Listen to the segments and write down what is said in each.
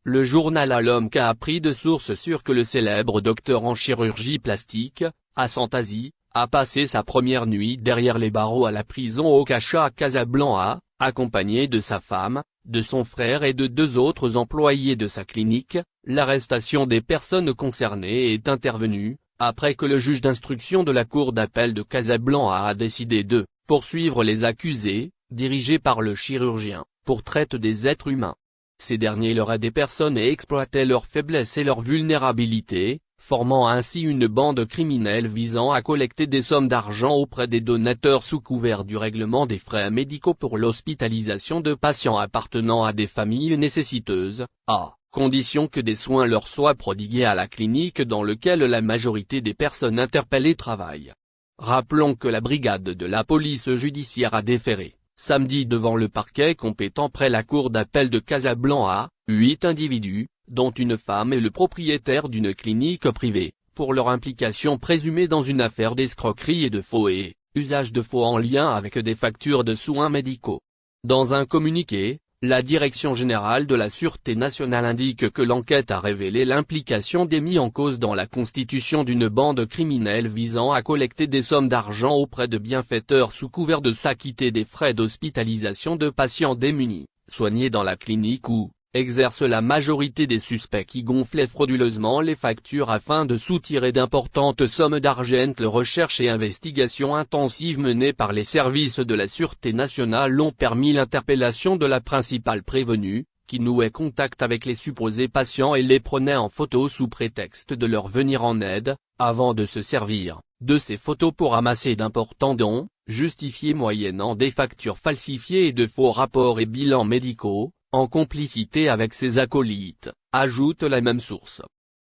le journal à l'homme qu'a appris de sources sûres que le célèbre docteur en chirurgie plastique, Hassan Tazi, a passé sa première nuit derrière les barreaux à la prison Ocacha à Casablanca, accompagné de sa femme, de son frère et de 2 autres employés de sa clinique. L'arrestation des personnes concernées est intervenue, après que le juge d'instruction de la cour d'appel de Casablanca a décidé de poursuivre les accusés, dirigés par le chirurgien, pour traite des êtres humains. Ces derniers leurraient des personnes et exploitaient leur faiblesse et leur vulnérabilité, formant ainsi une bande criminelle visant à collecter des sommes d'argent auprès des donateurs sous couvert du règlement des frais médicaux pour l'hospitalisation de patients appartenant à des familles nécessiteuses, à condition que des soins leur soient prodigués à la clinique dans laquelle la majorité des personnes interpellées travaillent. Rappelons que la brigade de la police judiciaire a déféré, samedi devant le parquet compétent près la cour d'appel de Casablanca, 8 individus, dont une femme et le propriétaire d'une clinique privée, pour leur implication présumée dans une affaire d'escroquerie et de faux et usage de faux en lien avec des factures de soins médicaux. Dans un communiqué, la Direction générale de la Sûreté nationale indique que l'enquête a révélé l'implication des mis en cause dans la constitution d'une bande criminelle visant à collecter des sommes d'argent auprès de bienfaiteurs sous couvert de s'acquitter des frais d'hospitalisation de patients démunis, soignés dans la clinique où exerce la majorité des suspects qui gonflaient frauduleusement les factures afin de soutirer d'importantes sommes d'argent. Les recherches et investigations intensives menées par les services de la Sûreté nationale ont permis l'interpellation de la principale prévenue, qui nouait contact avec les supposés patients et les prenait en photo sous prétexte de leur venir en aide, avant de se servir de ces photos pour amasser d'importants dons, justifiés moyennant des factures falsifiées et de faux rapports et bilans médicaux, en complicité avec ses acolytes, ajoute la même source.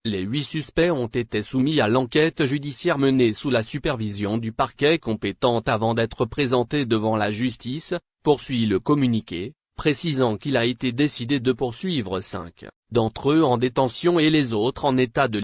Les 8 suspects ont été soumis à l'enquête judiciaire menée sous la supervision du parquet compétent avant d'être présentés devant la justice, poursuit le communiqué, précisant qu'il a été décidé de poursuivre 5 d'entre eux en détention et les autres en état de